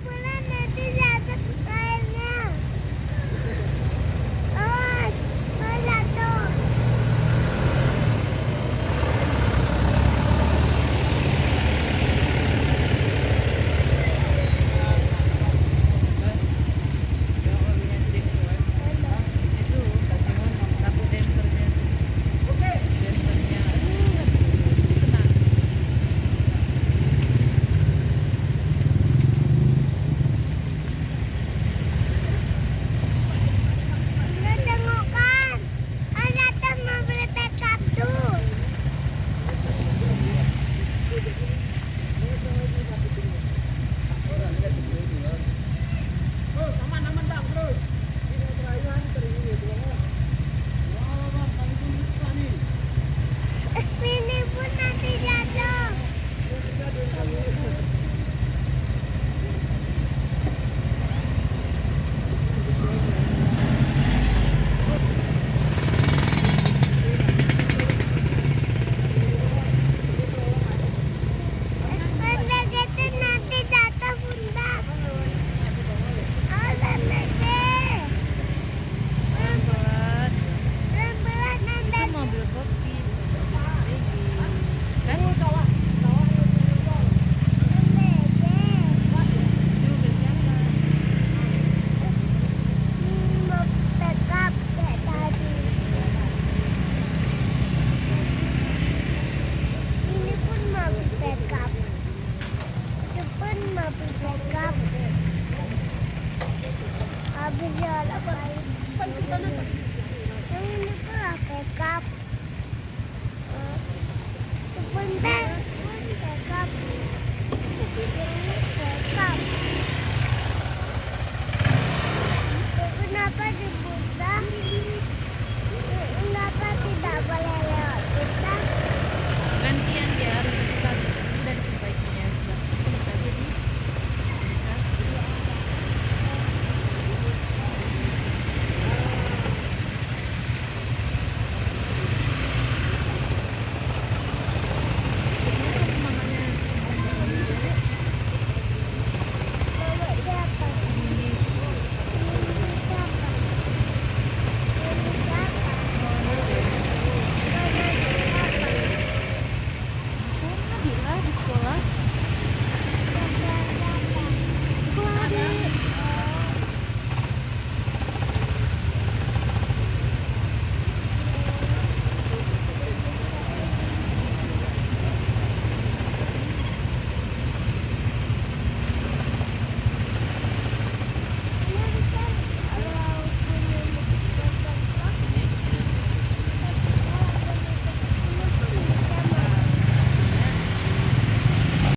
pulang nanti jatuh airnya. Awas, awas jatuh. Nggak tengok kan? Kan jatuh mau beli backup tuh. Ini pun nanti jatuh. Benda gitu nanti jatuh bunda. Awas lagi. Pelan-pelan. Pelan-pelan Itu nanti. mobil kopi. Kan Benda. juga jalan. Ini mau backup kayak tadi. Ini pun mau backup. Itu pun mau backup. Habis jalan baik. Yang ini pun lah backup. Itu pun backup. Yang ini backup.